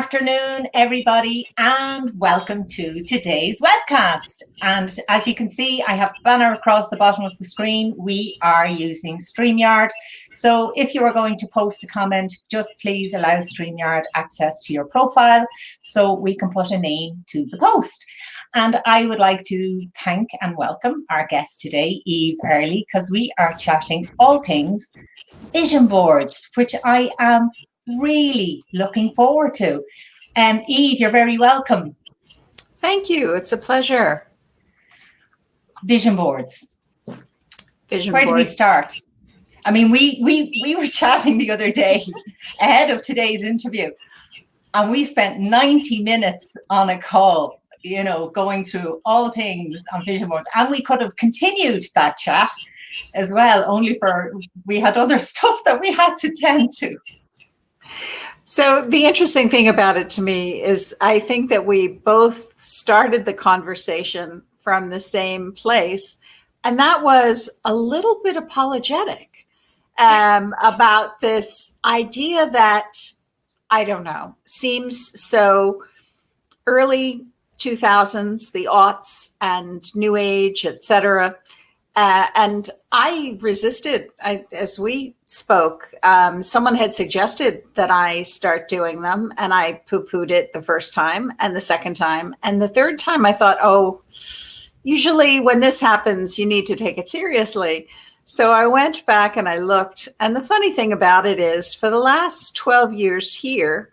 afternoon, everybody, and welcome to today's webcast. And as you can see, I have the banner across the bottom of the screen. We are using StreamYard. So if you are going to post a comment, just please allow StreamYard access to your profile so we can put a name to the post. And I would like to thank and welcome our guest today, Eve Early, because we are chatting all things vision boards, which I am really looking forward to. Eve, you're very welcome. Thank you. It's a pleasure. Vision boards. Where do we start? I mean, we were chatting the other day ahead of today's interview, and we spent 90 minutes on a call, you know, going through all things on vision boards. And we could have continued that chat as well, only for we had other stuff that we had to tend to. So the interesting thing about it to me is I think that we both started the conversation from the same place, and that was a little bit apologetic about this idea that, I don't know, seems so early 2000s, the aughts and New Age, etc. And I resisted. As we spoke, someone had suggested that I start doing them, and I poo-pooed it the first time and the second time. And the third time I thought, oh, usually when this happens, you need to take it seriously. So I went back and I looked. And the funny thing about it is, for the last 12 years here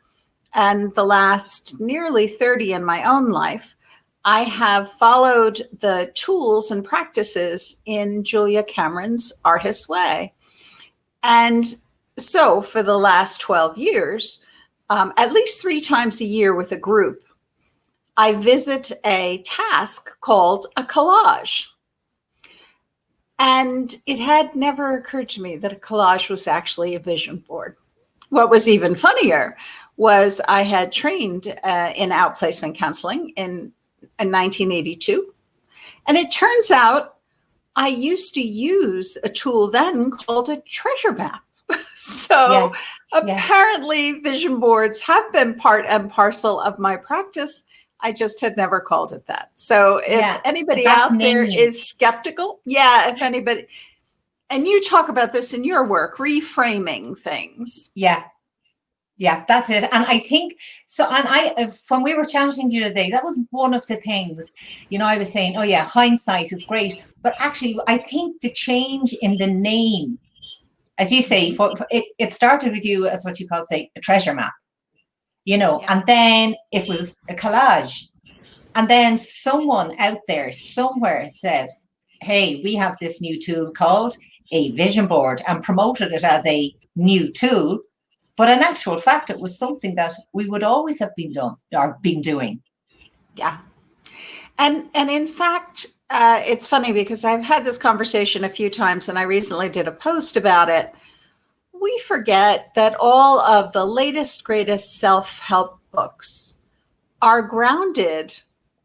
and the last nearly 30 in my own life, I have followed the tools and practices in Julia Cameron's Artist's Way. And so for the last 12 years, at least 3 times a year with a group, I visit a task called a collage. And it had never occurred to me that a collage was actually a vision board. What was even funnier was I had trained in outplacement counseling in 1982. And it turns out I used to use a tool then called a treasure map. So apparently vision boards have been part and parcel of my practice. I just had never called it that. So if anybody out there is skeptical, if anybody, and you talk about this in your work, reframing things. Yeah, that's it. And I think so. And when we were chatting the other day, that was one of the things, you know, I was saying, oh yeah, hindsight is great. But actually, I think the change in the name, as you say, it started with you as what you call, say, a treasure map, you know, and then it was a collage. And then someone out there somewhere said, hey, we have this new tool called a vision board, and promoted it as a new tool. But in actual fact, it was something that we would always have been doing. Yeah. And in fact, it's funny because I've had this conversation a few times, and I recently did a post about it. We forget that all of the latest, greatest self-help books are grounded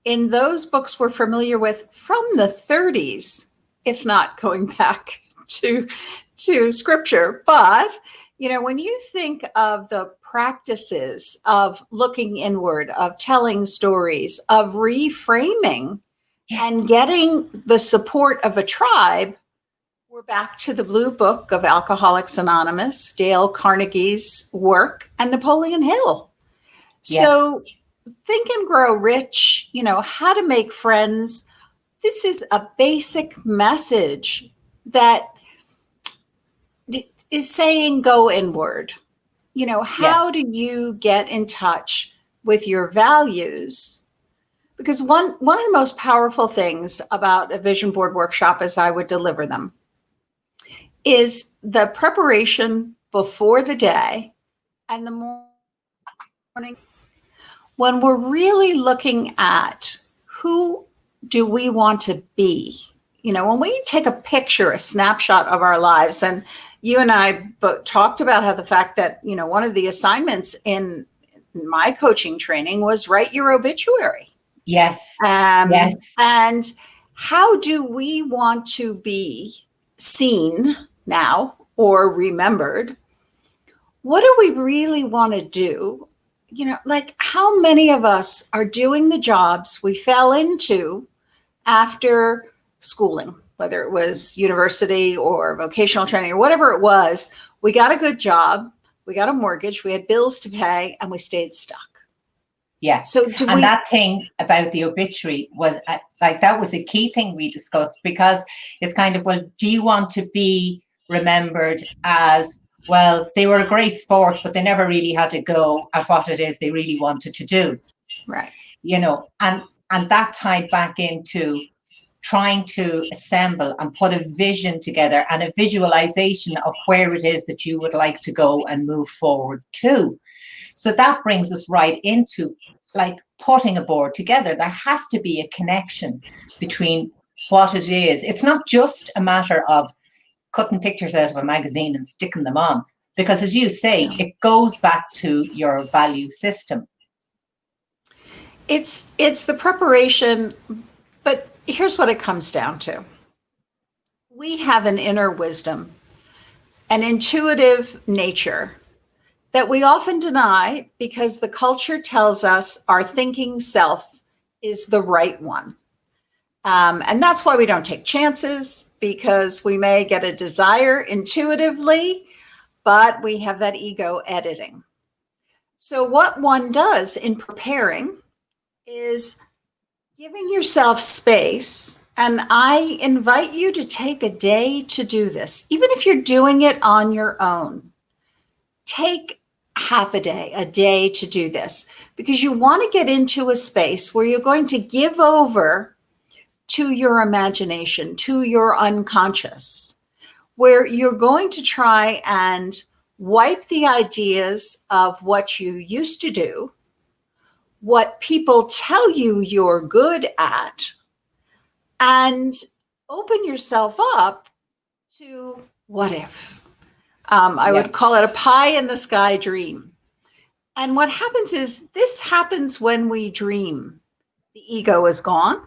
in those books we're familiar with from the 30s, if not going back to scripture. But you know, when you think of the practices of looking inward, of telling stories, of reframing and getting the support of a tribe, we're back to the Blue Book of Alcoholics Anonymous, Dale Carnegie's work, and Napoleon Hill. So Think and Grow Rich, you know, how to make friends. This is a basic message that is saying go inward. You know, how do you get in touch with your values? Because one of the most powerful things about a vision board workshop, as I would deliver them, is the preparation before the day and the morning, when we're really looking at who do we want to be. You know, when we take a picture, a snapshot of our lives, and you and I talked about how the fact that, you know, one of the assignments in my coaching training was write your obituary. Yes. And how do we want to be seen now or remembered? What do we really want to do? like how many of us are doing the jobs we fell into after schooling, whether it was university or vocational training or whatever it was. We got a good job, we got a mortgage, we had bills to pay, and we stayed stuck. Yeah. So that thing about the obituary was like, that was a key thing we discussed, because it's kind of, well, do you want to be remembered as, well, they were a great sport, but they never really had to go at what it is they really wanted to do. Right. And that tied back into trying to assemble and put a vision together and a visualization of where it is that you would like to go and move forward to. So that brings us right into like putting a board together. There has to be a connection between what it is. It's not just a matter of cutting pictures out of a magazine and sticking them on, because as you say, it goes back to your value system. It's the preparation, but here's what it comes down to. We have an inner wisdom, an intuitive nature that we often deny because the culture tells us our thinking self is the right one. And that's why we don't take chances, because we may get a desire intuitively, but we have that ego editing. So what one does in preparing is giving yourself space. And I invite you to take a day to do this, even if you're doing it on your own. Take half a day to do this, because you want to get into a space where you're going to give over to your imagination, to your unconscious, where you're going to try and wipe the ideas of what you used to do, what people tell you you're good at, and open yourself up to what if. I would call it a pie in the sky dream. And what happens is this happens when we dream. The ego is gone.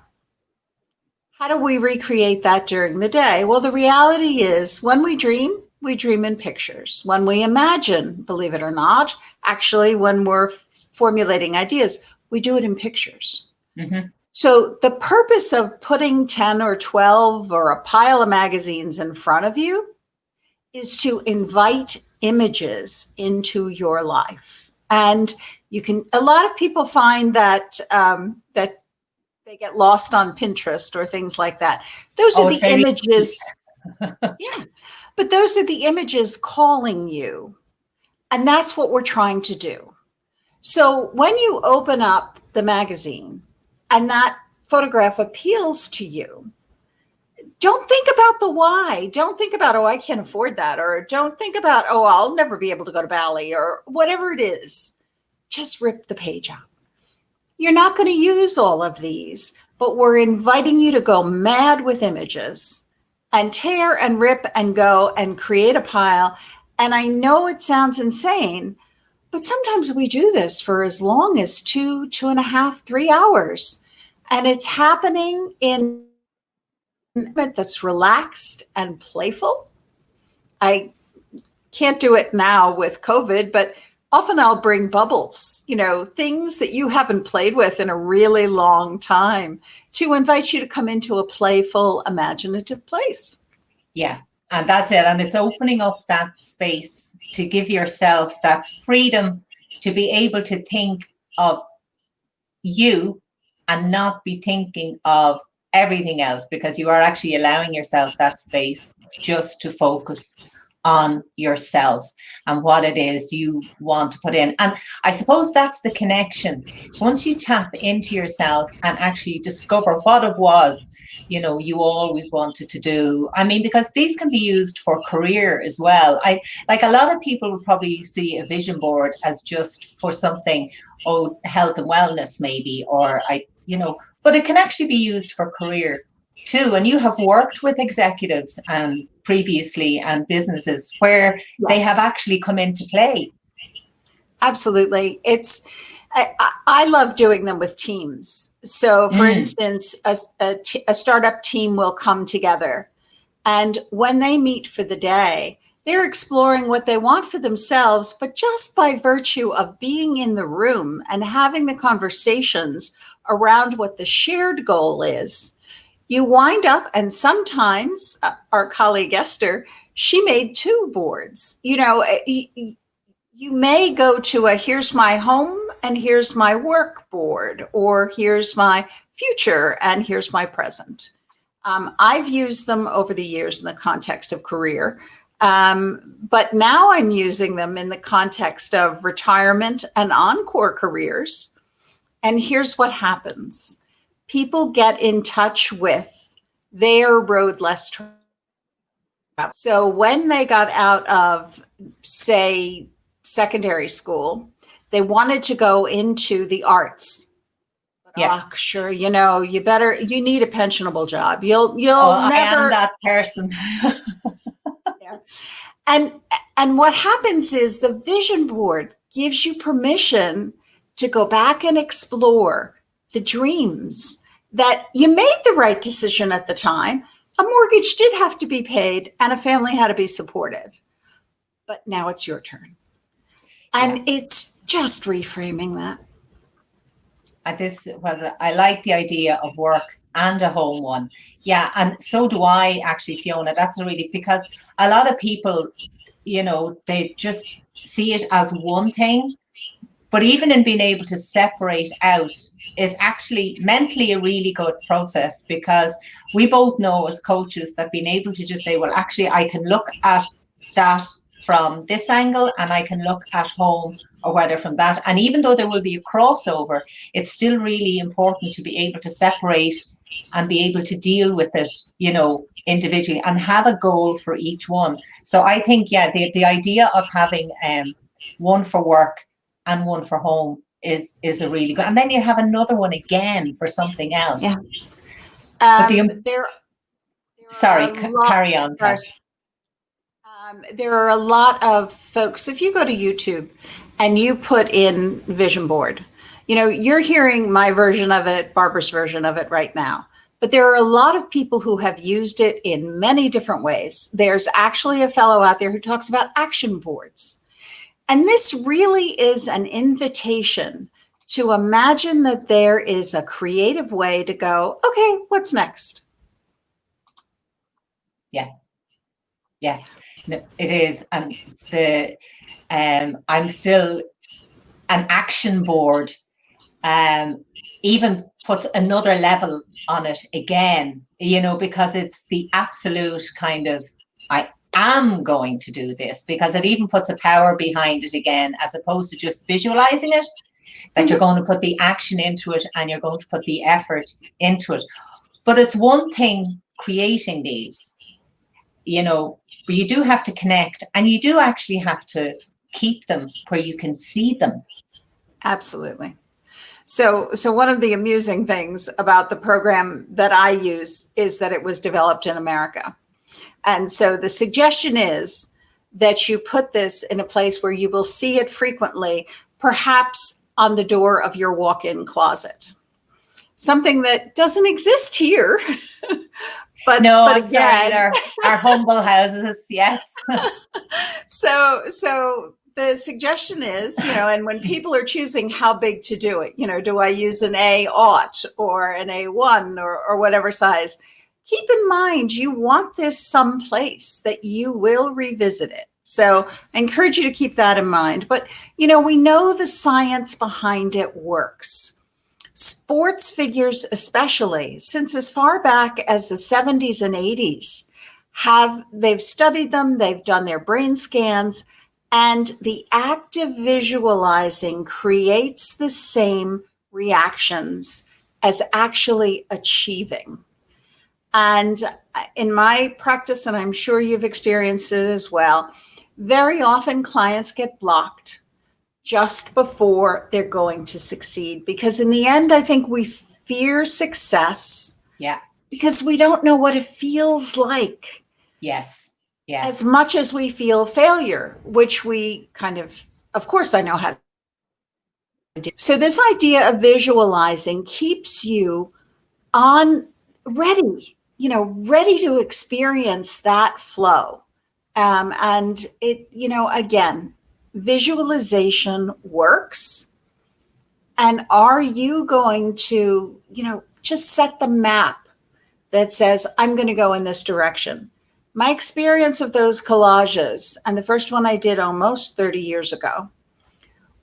How do we recreate that during the day? Well, the reality is when we dream in pictures. When we imagine, believe it or not, actually, when we're formulating ideas, we do it in pictures. Mm-hmm. So the purpose of putting 10 or 12 or a pile of magazines in front of you is to invite images into your life. And a lot of people find that that they get lost on Pinterest or things like that. Those are the images. Yeah. But those are the images calling you. And that's what we're trying to do. So when you open up the magazine and that photograph appeals to you, don't think about the why. Don't think about, oh, I can't afford that. Or don't think about, oh, I'll never be able to go to Bali, or whatever it is. Just rip the page out. You're not going to use all of these, but we're inviting you to go mad with images and tear and rip and go and create a pile. And I know it sounds insane, but sometimes we do this for as long as 2.5, 3 hours. And it's happening in that's relaxed and playful. I can't do it now with COVID, but often I'll bring bubbles, things that you haven't played with in a really long time, to invite you to come into a playful, imaginative place. Yeah, and that's it. And it's opening up that space to give yourself that freedom to be able to think of you and not be thinking of everything else, because you are actually allowing yourself that space just to focus on yourself and what it is you want to put in. And I suppose that's the connection. Once you tap into yourself and actually discover what it was, you always wanted to do. I mean, because these can be used for career as well. Like a lot of people would probably see a vision board as just for something, health and wellness maybe, or but it can actually be used for career too. And you have worked with executives previously and businesses where they have actually come into play. Absolutely. I love doing them with teams. So for instance, a startup team will come together, and when they meet for the day, They're exploring what they want for themselves, but just by virtue of being in the room and having the conversations around what the shared goal is, you wind up, and sometimes our colleague Esther, she made 2 boards. You may go to a here's my home and here's my work board, or here's my future and here's my present. I've used them over the years in the context of career, but now I'm using them in the context of retirement and encore careers. And here's what happens. People get in touch with their road less traveled. So when they got out of, say, secondary school, they wanted to go into the arts. Yeah. Oh, sure, you need a pensionable job. You'll never. I am that person. Yeah. And what happens is the vision board gives you permission to go back and explore the dreams that you made the right decision at the time. A mortgage did have to be paid and a family had to be supported. But now it's your turn. And it's just reframing that. I like the idea of work and a home one. Yeah. And so do I actually, Fiona. That's really, because a lot of people, they just see it as one thing. But even in being able to separate out is actually mentally a really good process, because we both know as coaches that being able to just say, well, actually, I can look at that from this angle and I can look at home or whether from that. And even though there will be a crossover, it's still really important to be able to separate and be able to deal with it, individually, and have a goal for each one. So I think, the idea of having one for work and one for home is a really good. And then you have another one again for something else. Yeah. Sorry, carry on. There are a lot of folks, if you go to YouTube and you put in vision board, you're hearing my version of it, Barbara's version of it right now. But there are a lot of people who have used it in many different ways. There's actually a fellow out there who talks about action boards. And this really is an invitation to imagine that there is a creative way to go, okay, what's next? Yeah, no, it is. And I'm still an action board, even puts another level on it again, because it's the absolute kind of, I am going to do this, because it even puts a power behind it again, as opposed to just visualizing it, that you're going to put the action into it and you're going to put the effort into it. But it's one thing creating these, but you do have to connect, and you do actually have to keep them where you can see them. Absolutely. So one of the amusing things about the program that I use is that it was developed in America. And so the suggestion is that you put this in a place where you will see it frequently, perhaps on the door of your walk-in closet. Something that doesn't exist here. But I'm sorry, our humble houses, yes. So the suggestion is, and when people are choosing how big to do it, do I use an A0 or an A1 or whatever size? Keep in mind, you want this someplace that you will revisit it. So I encourage you to keep that in mind. But, we know the science behind it works. Sports figures, especially, since as far back as the 70s and 80s, they've studied them, they've done their brain scans, and the act of visualizing creates the same reactions as actually achieving. And in my practice, and I'm sure you've experienced it as well, very often clients get blocked just before they're going to succeed. Because in the end, I think we fear success. Yeah. Because we don't know what it feels like. Yes. As much as we feel failure, which we of course I know how to do. So this idea of visualizing keeps you ready to experience that flow. And it, again, visualization works. And are you going to, just set the map that says, I'm going to go in this direction? My experience of those collages, and the first one I did almost 30 years ago,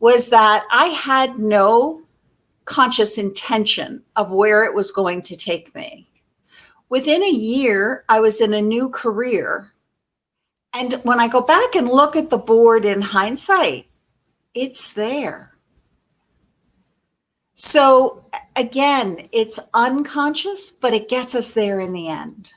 was that I had no conscious intention of where it was going to take me. Within a year, I was in a new career. And when I go back and look at the board in hindsight, it's there. So again, it's unconscious, but it gets us there in the end.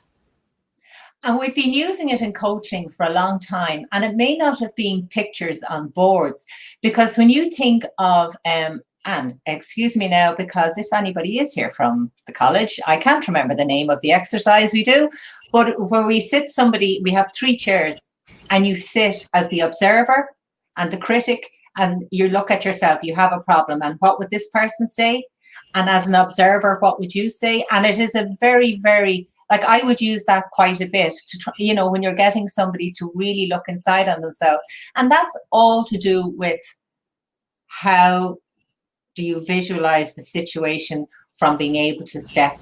And we've been using it in coaching for a long time, and it may not have been pictures on boards, because when you think of, and excuse me now, because if anybody is here from the college, I can't remember the name of the exercise we do, but where we sit somebody, we have 3 chairs, and you sit as the observer and the critic, and you look at yourself, you have a problem, and what would this person say? And as an observer, what would you say? And it is a very, very, like, I would use that quite a bit to try, when you're getting somebody to really look inside on themselves. And that's all to do with how do you visualize the situation from being able to step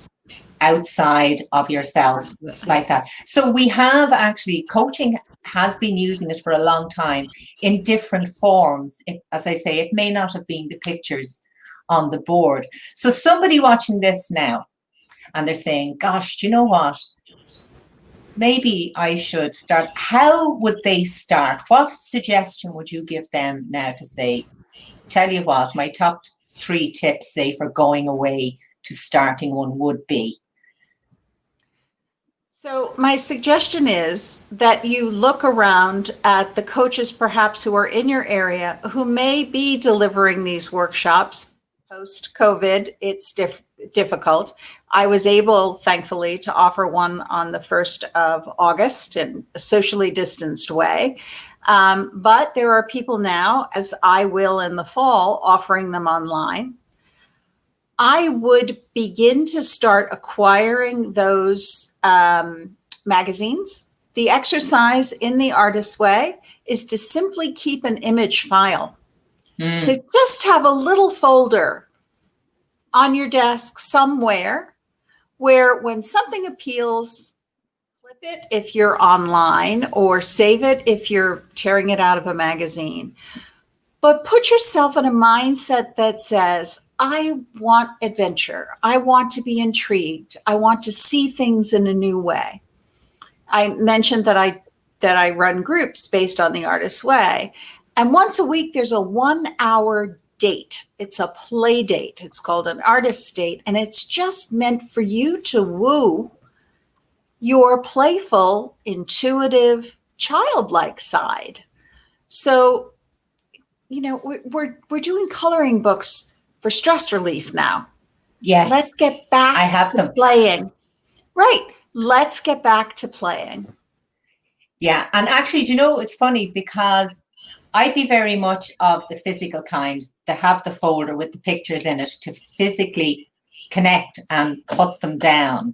outside of yourself like that. So we have actually, coaching has been using it for a long time in different forms. As I say, it may not have been the pictures on the board. So somebody watching this now, and they're saying, gosh, do you know what? Maybe I should start. How would they start? What suggestion would you give them now to say, tell you what, my top 3 tips, say, for going away to starting one would be? So my suggestion is that you look around at the coaches perhaps who are in your area who may be delivering these workshops. Post-COVID, it's difficult. I was able, thankfully, to offer one on the 1st of August in a socially distanced way. But there are people now, as I will in the fall, offering them online. I would begin to start acquiring those magazines. The exercise in the Artist's Way is to simply keep an image file. So just have a little folder on your desk somewhere where when something appeals, flip it if you're online, or save it if you're tearing it out of a magazine. But put yourself in a mindset that says, I want adventure. I want to be intrigued. I want to see things in a new way. I mentioned that I run groups based on the Artist's Way. And once a week, there's a 1-hour date. It's a play date. It's called an artist's date. And it's just meant for you to woo your playful, intuitive, childlike side. So, we're doing coloring books for stress relief now. Yes. Let's get back I have to them. playing. Right. Let's get back to playing. Yeah. And actually, it's funny because I'd be very much of the physical kind that have the folder with the pictures in it to physically connect and put them down.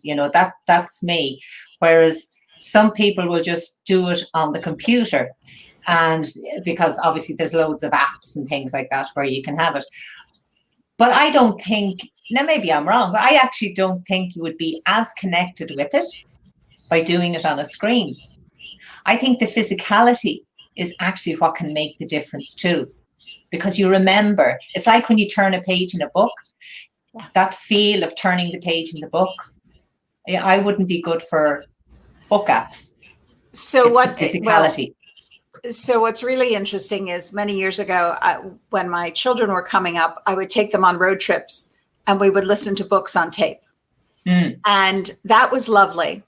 That's me. Whereas some people will just do it on the computer. And because obviously there's loads of apps and things like that where you can have it. But I don't think, now maybe I'm wrong, but I actually don't think you would be as connected with it by doing it on a screen. I think the physicality is actually what can make the difference too. Because you remember, it's like when you turn a page in a book, that feel of turning the page in the book. I wouldn't be good for book apps. So it's what physicality? So what's really interesting is many years ago, when my children were coming up, I would take them on road trips and we would listen to books on tape. And that was lovely.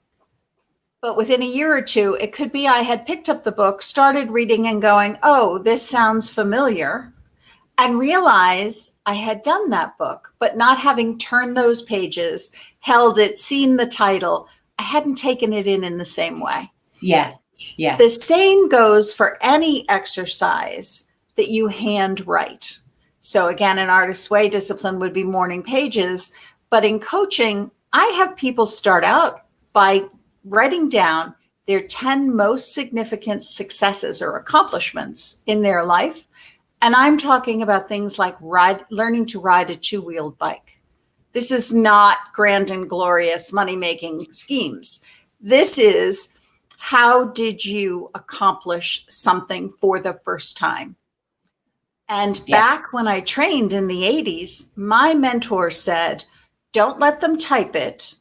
But within a year or two, it could be I had picked up the book, started reading and going, oh, this sounds familiar, and realize I had done that book, but not having turned those pages, held it, seen the title, I hadn't taken it in the same way. Yeah. Yeah. The same goes for any exercise that you hand write. So again, an Artist's Way discipline would be morning pages, but in coaching, I have people start out by writing down their 10 most significant successes or accomplishments in their life. And I'm talking about things like learning to ride a two-wheeled bike. This is not grand and glorious money-making schemes. This is, how did you accomplish something for the first time? And back when I trained in the 80s, my mentor said, don't let them type it,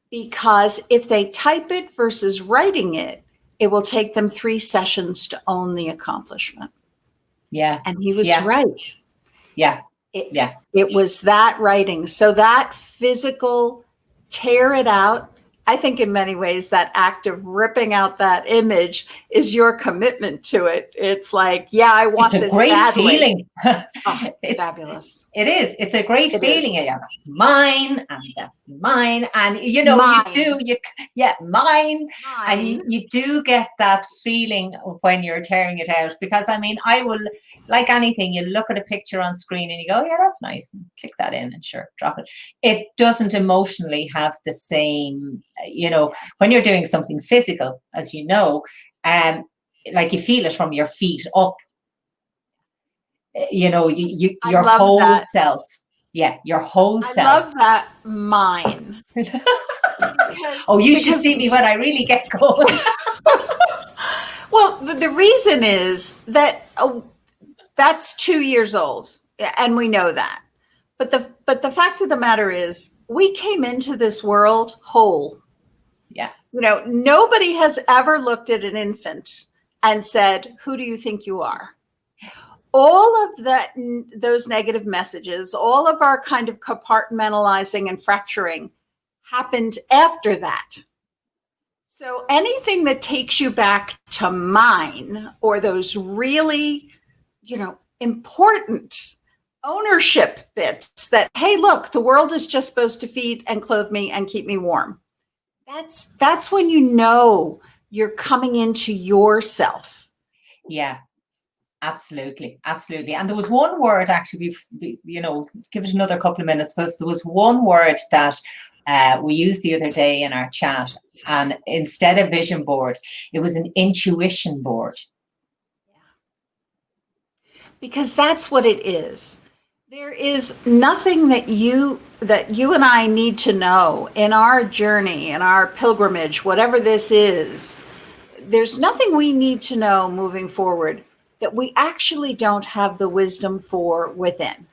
because if they type it versus writing it, it will take them 3 sessions to own the accomplishment. Yeah. And he was right. Yeah. It was that writing. So that physical, tear it out. I think in many ways that act of ripping out that image is your commitment to it. It's like, yeah, I want this badly. It's a great feeling. Oh, it's fabulous. It is. It's a great feeling. Yeah, that's mine, and that's mine, and mine. mine. And you do get that feeling when you're tearing it out, because I mean, I will, like anything, you look at a picture on screen and you go, yeah, that's nice, and click that in and sure, drop it. It doesn't emotionally have the same, when you're doing something physical, as you know, like you feel it from your feet up. Your whole self. Yeah, your whole self. I love that mine. You should see me when I really get going. Well, the reason is that that's 2 years old, and we know that. But the fact of the matter is, we came into this world whole. Yeah. Nobody has ever looked at an infant and said, "Who do you think you are?" All of those negative messages, all of our kind of compartmentalizing and fracturing happened after that. So anything that takes you back to mine, or those really, important ownership bits that, hey, look, the world is just supposed to feed and clothe me and keep me warm. That's when you're coming into yourself. Yeah. Absolutely. Absolutely. And there was one word, actually, give it another couple of minutes, because there was one word that we used the other day in our chat, and instead of vision board, it was an intuition board. Because that's what it is. There is nothing that you and I need to know in our journey, in our pilgrimage, whatever this is. There's nothing we need to know moving forward that we actually don't have the wisdom for within.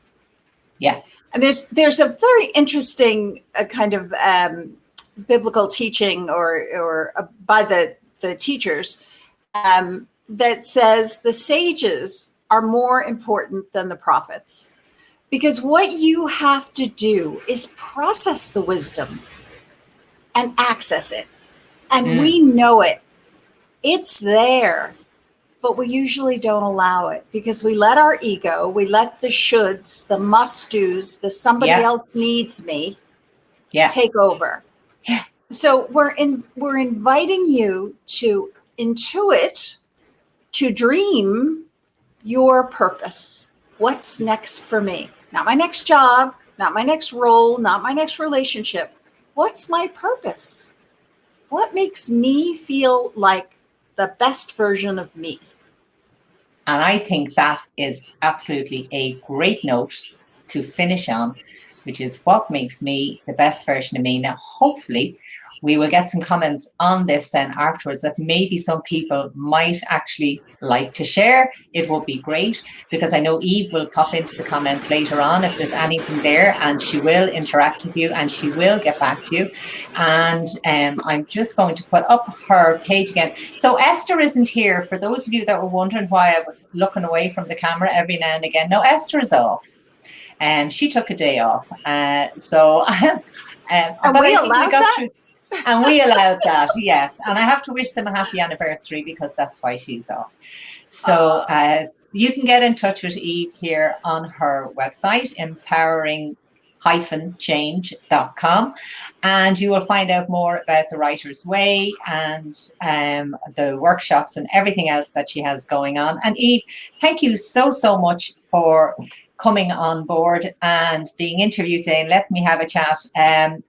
Yeah. And there's a very interesting kind of biblical teaching or by the teachers that says the sages are more important than the prophets, because what you have to do is process the wisdom and access it. And we know it. It's there. But we usually don't allow it, because we let our ego, we let the shoulds, the must-dos, the somebody else needs me take over. Yeah. So we're inviting you to intuit, to dream your purpose. What's next for me? Not my next job, not my next role, not my next relationship. What's my purpose? What makes me feel like the best version of me? And I think that is absolutely a great note to finish on, which is what makes me the best version of me. Now, hopefully, we will get some comments on this then afterwards that maybe some people might actually like to share. It would be great, because I know Eve will pop into the comments later on if there's anything there, and she will interact with you and she will get back to you. And I'm just going to put up her page again. So Esther isn't here, for those of you that were wondering why I was looking away from the camera every now and again. No, Esther is off. She took a day off. So but we allowed that? And we allowed that, yes. And I have to wish them a happy anniversary, because that's why she's off. So you can get in touch with Eve here on her website, empowering-change.com, and you will find out more about the Writer's Way and the workshops and everything else that she has going on. And Eve, thank you so much for coming on board and being interviewed today and let me have a chat.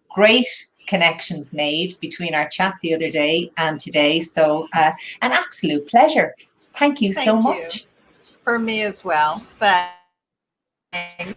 Great connections made between our chat the other day and today. So an absolute pleasure. Thank you so Thank you. much. For me as well. Thanks.